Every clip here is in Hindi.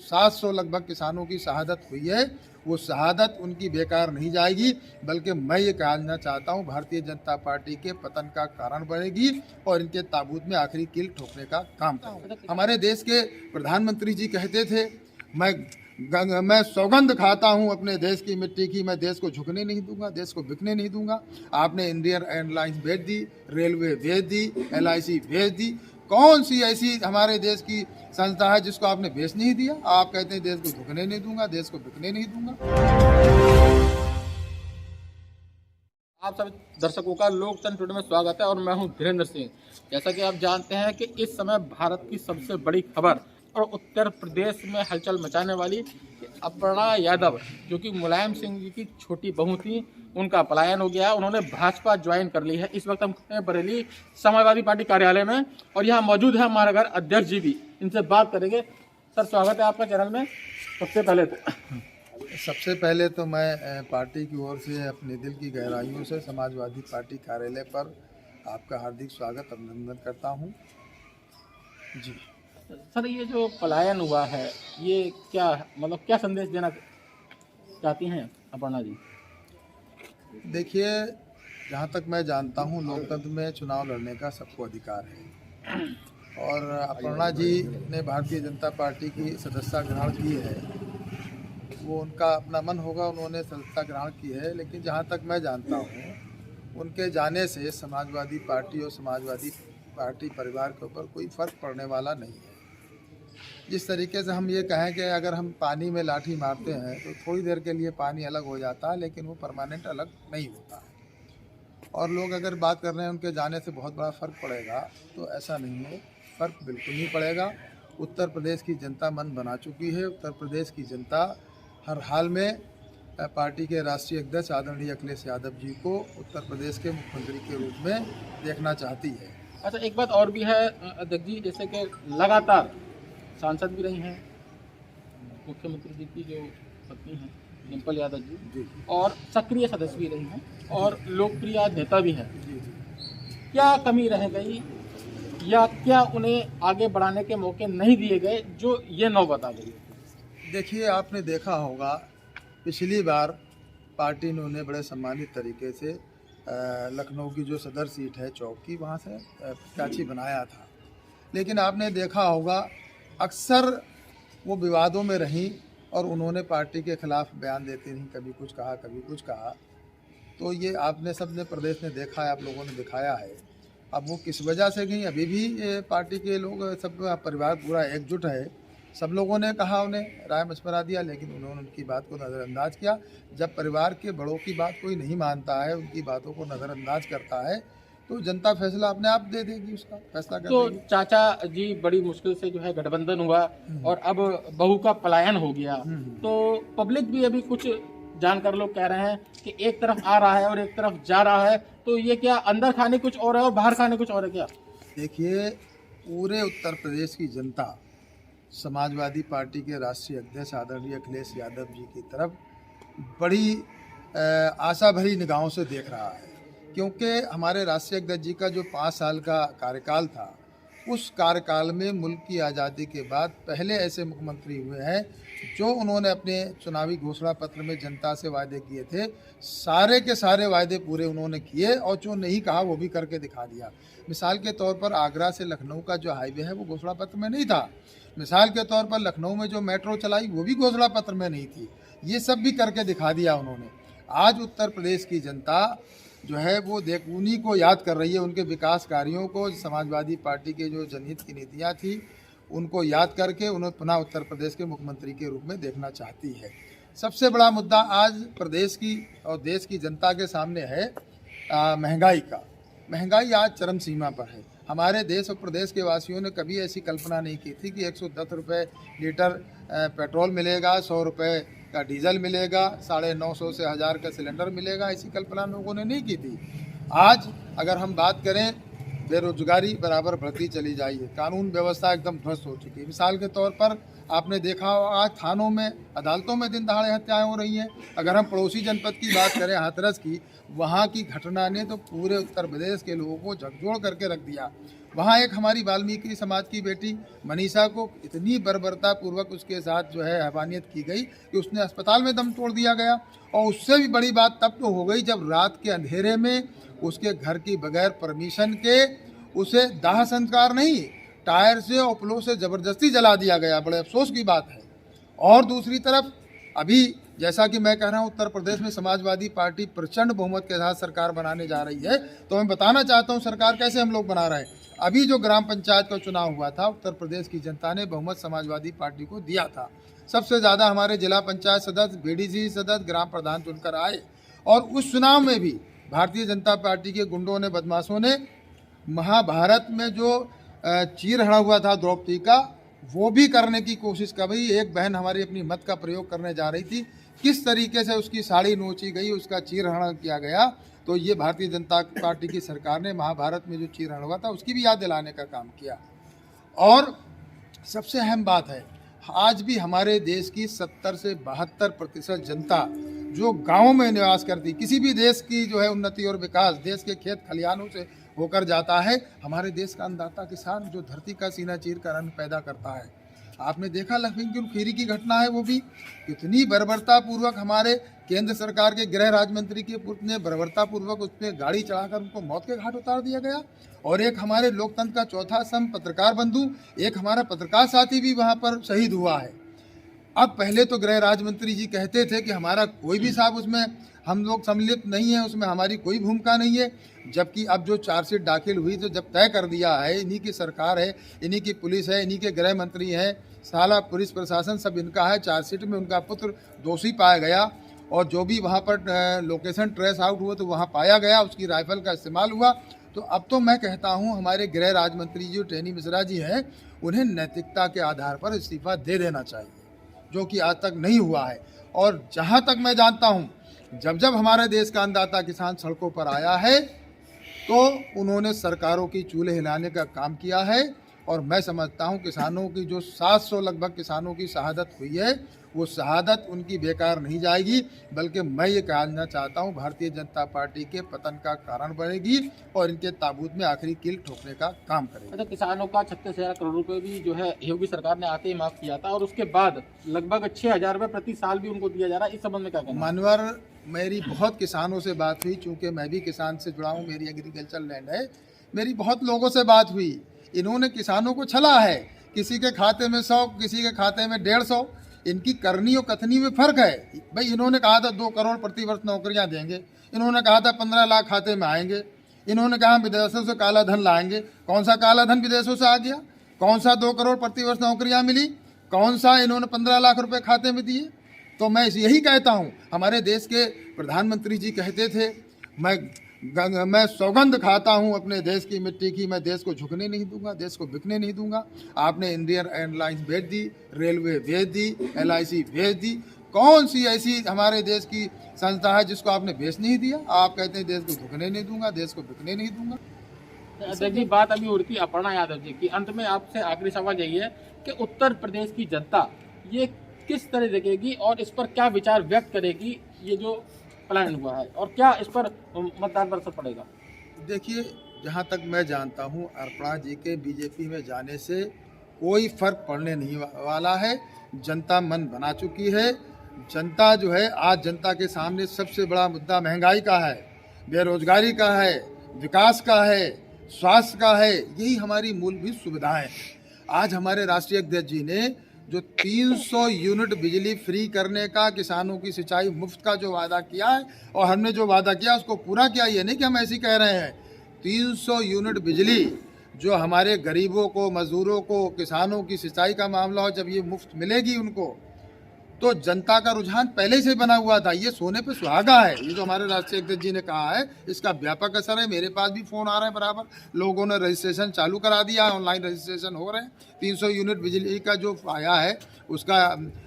700 लगभग किसानों की शहादत हुई है, वो शहादत उनकी बेकार नहीं जाएगी, बल्कि मैं ये कहना चाहता हूँ भारतीय जनता पार्टी के पतन का कारण बनेगी और इनके ताबूत में आखिरी कील ठोकने का काम करेगी। हमारे देश के प्रधानमंत्री जी कहते थे, मैं सौगंध खाता हूं अपने देश की मिट्टी की, मैं देश को झुकने नहीं दूंगा, देश को बिकने नहीं दूंगा। आपने इंडियन एयरलाइंस भेज दी, रेलवे भेज दी, LIC भेज दी, कौन सी ऐसी हमारे देश की संस्था है जिसको आपने बेच नहीं दिया? आप कहते हैं देश को झुकने नहीं दूंगा, देश को बिकने नहीं दूंगा। आप सभी दर्शकों का लोकतंत्र टुडे में स्वागत है और मैं हूं धीरेन्द्र सिंह। जैसा कि आप जानते हैं कि इस समय भारत की सबसे बड़ी खबर और उत्तर प्रदेश में हलचल मचाने वाली अपर्णा यादव, जो कि मुलायम सिंह जी की छोटी बहू थी, उनका पलायन हो गया। उन्होंने भाजपा ज्वाइन कर ली है। इस वक्त हम बरेली समाजवादी पार्टी कार्यालय में और यहाँ मौजूद है हमारे घर अध्यक्ष जी भी, इनसे बात करेंगे। सर, स्वागत है आपका चैनल में। सबसे पहले तो मैं पार्टी की ओर से अपने दिल की गहराइयों से समाजवादी पार्टी कार्यालय पर आपका हार्दिक स्वागत अभिनंदन करता हूं। जी सर, ये जो पलायन हुआ है, ये क्या संदेश देना चाहती हैं अपर्णा जी? देखिए, जहाँ तक मैं जानता हूँ लोकतंत्र में चुनाव लड़ने का सबको अधिकार है और अपर्णा जी ने भारतीय जनता पार्टी की सदस्यता ग्रहण की है, वो उनका अपना मन होगा, उन्होंने सदस्यता ग्रहण की है। लेकिन जहाँ तक मैं जानता हूँ उनके जाने से समाजवादी पार्टी और समाजवादी पार्टी परिवार के ऊपर कोई फ़र्क पड़ने वाला नहीं है। जिस तरीके से हम ये कहें कि अगर हम पानी में लाठी मारते हैं तो थोड़ी देर के लिए पानी अलग हो जाता है, लेकिन वो परमानेंट अलग नहीं होता है। और लोग अगर बात कर रहे हैं उनके जाने से बहुत बड़ा फ़र्क पड़ेगा, तो ऐसा नहीं है, फ़र्क बिल्कुल नहीं पड़ेगा। उत्तर प्रदेश की जनता मन बना चुकी है। उत्तर प्रदेश की जनता हर हाल में पार्टी के राष्ट्रीय अध्यक्ष आदरणीय अखिलेश यादव जी को उत्तर प्रदेश के मुख्यमंत्री के रूप में देखना चाहती है। अच्छा, एक बात और भी है अध्यक्ष जी, जैसे कि लगातार सांसद भी रही हैं मुख्यमंत्री जी की जो पत्नी हैं डिम्पल यादव जी, और सक्रिय सदस्य भी रही हैं और लोकप्रिय नेता भी हैं। क्या कमी रह गई या क्या उन्हें आगे बढ़ाने के मौके नहीं दिए गए जो ये नौबत आ गई? देखिए, आपने देखा होगा पिछली बार पार्टी ने उन्हें बड़े सम्मानित तरीके से लखनऊ की जो सदर सीट है चौक की, वहाँ से प्रत्याशी बनाया था। लेकिन आपने देखा होगा अक्सर वो विवादों में रहीं और उन्होंने पार्टी के खिलाफ बयान देती रहीं, कभी कुछ कहा कभी कुछ कहा। तो ये आपने सबने प्रदेश ने देखा है, आप लोगों ने दिखाया है। अब वो किस वजह से गई, अभी भी पार्टी के लोग सब परिवार पूरा एकजुट है। सब लोगों ने कहा, उन्हें राय मशवरा दिया, लेकिन उन्होंने उनकी बात को नज़रअंदाज किया। जब परिवार के बड़ों की बात कोई नहीं मानता है, उनकी बातों को नज़रअंदाज करता है, तो जनता फैसला अपने आप दे देगी, उसका फैसला कर देगी। तो चाचा जी बड़ी मुश्किल से जो है गठबंधन हुआ और अब बहू का पलायन हो गया, तो पब्लिक भी अभी कुछ जानकर लोग कह रहे हैं कि एक तरफ आ रहा है और एक तरफ जा रहा है, तो ये क्या अंदर खाने कुछ और है और बाहर खाने कुछ और है क्या? देखिए, पूरे उत्तर प्रदेश की जनता समाजवादी पार्टी के राष्ट्रीय अध्यक्ष आदरणीय अखिलेश यादव जी की तरफ बड़ी आशा भरी निगाहों से देख रहा है, क्योंकि हमारे राष्ट्रीय अध्यक्ष जी का जो 5 साल का कार्यकाल था, उस कार्यकाल में मुल्क की आज़ादी के बाद पहले ऐसे मुख्यमंत्री हुए हैं जो उन्होंने अपने चुनावी घोषणा पत्र में जनता से वायदे किए थे, सारे के सारे वायदे पूरे उन्होंने किए और जो नहीं कहा वो भी करके दिखा दिया। मिसाल के तौर पर आगरा से लखनऊ का जो हाईवे है वो घोषणा पत्र में नहीं था। मिसाल के तौर पर लखनऊ में जो मेट्रो चलाई वो भी घोषणा पत्र में नहीं थी। ये सब भी करके दिखा दिया उन्होंने। आज उत्तर प्रदेश की जनता जो है वो उन्हीं को याद कर रही है, उनके विकास कार्यों को, समाजवादी पार्टी के जो जनहित की नीतियाँ थी उनको याद करके उन्हें पुनः उत्तर प्रदेश के मुख्यमंत्री के रूप में देखना चाहती है। सबसे बड़ा मुद्दा आज प्रदेश की और देश की जनता के सामने है महंगाई का। महंगाई आज चरम सीमा पर है। हमारे देश और प्रदेश के वासियों ने कभी ऐसी कल्पना नहीं की थी कि 110 रुपये लीटर पेट्रोल मिलेगा, 100 रुपये का डीजल मिलेगा, 950 से 1000 का सिलेंडर मिलेगा। ऐसी कल्पना लोगों ने नहीं की थी। आज अगर हम बात करें, बेरोजगारी बराबर बढ़ती चली जाई है, कानून व्यवस्था एकदम ध्वस्त हो चुकी है। मिसाल के तौर पर आपने देखा होगा थानों में, अदालतों में दिन दहाड़े हत्याएं हो रही हैं। अगर हम पड़ोसी जनपद की बात करें हाथरस की, वहाँ की घटना ने तो पूरे उत्तर प्रदेश के लोगों को झकझोर करके रख दिया। वहाँ एक हमारी वाल्मीकि समाज की बेटी मनीषा को इतनी बर्बरता पूर्वक उसके साथ जो है हैवानियत की गई कि उसने अस्पताल में दम तोड़ दिया गया। और उससे भी बड़ी बात तब तो हो गई जब रात के अंधेरे में उसके घर की बगैर परमिशन के उसे दाह संस्कार नहीं, टायर से और प्लो से ज़बरदस्ती जला दिया गया। बड़े अफसोस की बात है। और दूसरी तरफ अभी जैसा कि मैं कह रहा हूँ उत्तर प्रदेश में समाजवादी पार्टी प्रचंड बहुमत के साथ सरकार बनाने जा रही है। तो मैं बताना चाहता हूँ सरकार कैसे हम लोग बना रहे हैं। अभी जो ग्राम पंचायत का चुनाव हुआ था, उत्तर प्रदेश की जनता ने बहुमत समाजवादी पार्टी को दिया था। सबसे ज़्यादा हमारे जिला पंचायत सदस्य, बीडीसी सदस्य, ग्राम प्रधान चुनकर आए। और उस चुनाव में भी भारतीय जनता पार्टी के गुंडों ने, बदमाशों ने महाभारत में जो चीर हड़ा हुआ था द्रौपदी का, वो भी करने की कोशिश कर रही। एक बहन हमारी अपनी मत का प्रयोग करने जा रही थी, किस तरीके से उसकी साड़ी नोची गई, उसका चीरहरण किया गया। तो ये भारतीय जनता पार्टी की सरकार ने महाभारत में जो चीरहरण हुआ था उसकी भी याद दिलाने का काम किया। और सबसे अहम बात है, आज भी हमारे देश की 70 से 72% जनता जो गाँव में निवास करती, किसी भी देश की जो है उन्नति और विकास देश के खेत खलिहानों से होकर जाता है। हमारे देश का अन्नदाता किसान जो धरती का सीना चीर कर अन्न पैदा करता है। आपने देखा लखीमपुर खीरी की घटना है, वो भी कितनी बर्बरता पूर्वक हमारे केंद्र सरकार के गृह राज्य मंत्री के पुत्र ने बर्बरता पूर्वक उस पर गाड़ी चढ़ाकर उनको मौत के घाट उतार दिया गया। और एक हमारे लोकतंत्र का चौथा स्तंभ पत्रकार बंधु, एक हमारा पत्रकार साथी भी वहाँ पर शहीद हुआ है। अब पहले तो गृह राज्य मंत्री जी कहते थे कि हमारा कोई भी साहब उसमें हम लोग सम्मिलित नहीं है, उसमें हमारी कोई भूमिका नहीं है। जबकि अब जो चार्जशीट दाखिल हुई तो जब तय कर दिया है, इन्हीं की सरकार है, इन्हीं की पुलिस है, इन्हीं के गृह मंत्री हैं, साला पुलिस प्रशासन सब इनका है। चार्जशीट में उनका पुत्र दोषी पाया गया और जो भी वहाँ पर लोकेशन ट्रेस आउट हुआ तो वहाँ पाया गया, उसकी राइफल का इस्तेमाल हुआ। तो अब तो मैं कहता हूँ हमारे गृह राज्य मंत्री जी टेनी मिश्रा जी हैं, उन्हें नैतिकता के आधार पर इस्तीफा दे देना चाहिए, जो कि आज तक नहीं हुआ है। और जहाँ तक मैं जानता हूँ, जब जब हमारे देश का अन्नदाता किसान सड़कों पर आया है तो उन्होंने सरकारों की चूल्हे हिलाने का काम किया है। और मैं समझता हूँ किसानों की जो 700 लगभग किसानों की शहादत हुई है, वो शहादत उनकी बेकार नहीं जाएगी, बल्कि मैं ये कहना चाहता हूँ भारतीय जनता पार्टी के पतन का कारण बनेगी और इनके ताबूत में आखिरी कील ठोकने का काम करेगी। अच्छा, किसानों का 36,000 करोड़ रुपए भी जो है योगी सरकार ने आते ही माफ किया था और उसके बाद लगभग 6,000 रुपये प्रति साल भी उनको दिया जा रहा है। इस संबंध में क्या कहना? मानवर, मेरी बहुत किसानों से बात हुई, चूँकि मैं भी किसान से जुड़ा हूँ, मेरी एग्रीकल्चर लैंड है, मेरी बहुत लोगों से बात हुई। इन्होंने किसानों को छला है, किसी के खाते में 100, किसी के खाते में 150। इनकी करनी और कथनी में फ़र्क है। भाई इन्होंने कहा था 2 करोड़ प्रतिवर्ष नौकरियां देंगे, इन्होंने कहा था 15 लाख खाते में आएंगे, इन्होंने कहा विदेशों से काला धन लाएंगे। कौन सा काला धन विदेशों से आ गया? कौन सा 2 करोड़ प्रतिवर्ष नौकरियां मिली? कौन सा इन्होंने 15 लाख रुपए खाते में दिए? तो मैं यही कहता हूँ, हमारे देश के प्रधानमंत्री जी कहते थे, मैं सौगंध खाता हूं अपने देश की मिट्टी की, मैं देश को झुकने नहीं दूंगा, देश को बिकने नहीं दूंगा। आपने इंडियन एयरलाइंस भेज दी, रेलवे भेज दी, LIC भेज दी, कौन सी ऐसी हमारे देश की संस्था है जिसको आपने बेच नहीं दिया? आप कहते हैं देश को झुकने नहीं दूंगा, देश को बिकने नहीं दूंगा। अध्यक्ष जी, बात अभी उड़ती अपर्णा यादव जी की। अंत में आपसे आखिरी सवाल यही है कि उत्तर प्रदेश की जनता ये किस तरह देखेगी और इस पर क्या विचार व्यक्त करेगी, ये जो प्लान हुआ है, और क्या इस पर मतदान पर असर पड़ेगा? देखिए, जहाँ तक मैं जानता हूँ अर्पणा जी के बीजेपी में जाने से कोई फर्क पड़ने नहीं वाला है। जनता मन बना चुकी है। जनता जो है, आज जनता के सामने सबसे बड़ा मुद्दा महंगाई का है, बेरोजगारी का है, विकास का है, स्वास्थ्य का है, यही हमारी मूलभूत सुविधाएं हैं। आज हमारे राष्ट्रीय अध्यक्ष जी ने जो 300 यूनिट बिजली फ्री करने का, किसानों की सिंचाई मुफ्त का जो वादा किया है, और हमने जो वादा किया उसको पूरा किया। ये नहीं कि हम ऐसे ही कह रहे हैं। 300 यूनिट बिजली जो हमारे गरीबों को, मजदूरों को, किसानों की सिंचाई का मामला हो, जब ये मुफ्त मिलेगी उनको, तो जनता का रुझान पहले से बना हुआ था। ये सोने पे सुहागा है। ये जो हमारे राष्ट्रीय अध्यक्ष जी ने कहा है, इसका व्यापक असर है। मेरे पास भी फ़ोन आ रहे हैं बराबर, लोगों ने रजिस्ट्रेशन चालू करा दिया, ऑनलाइन रजिस्ट्रेशन हो रहे हैं। 300 यूनिट बिजली का जो आया है उसका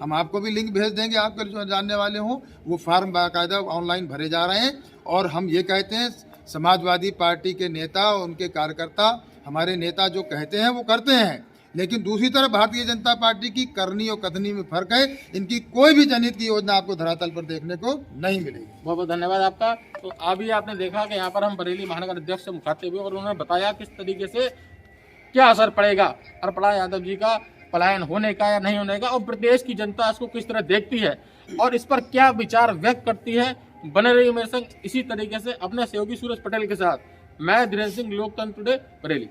हम आपको भी लिंक भेज देंगे, आपके जो जानने वाले हों, वो फार्म बाकायदा ऑनलाइन भरे जा रहे हैं। और हम ये कहते हैं, समाजवादी पार्टी के नेता और उनके कार्यकर्ता, हमारे नेता जो कहते हैं वो करते हैं। लेकिन दूसरी तरफ भारतीय जनता पार्टी की करनी और कथनी में फर्क है। इनकी कोई भी जनहित की योजना आपको धरातल पर देखने को नहीं मिलेगी। बहुत बहुत धन्यवाद आपका। तो अभी आपने देखा कि यहाँ पर हम बरेली महानगर अध्यक्ष से मुखातिब हुए और उन्होंने बताया किस तरीके से क्या असर पड़ेगा हरप्रभा यादव जी का पलायन होने का या नहीं होने का, और प्रदेश की जनता इसको किस तरह देखती है और इस पर क्या विचार व्यक्त करती है। बने रहिए मेरे संग इसी तरीके से अपने सहयोगी सूरज पटेल के साथ। मैं धीरेन्द्र सिंह, लोकतंत्र टुडे, बरेली।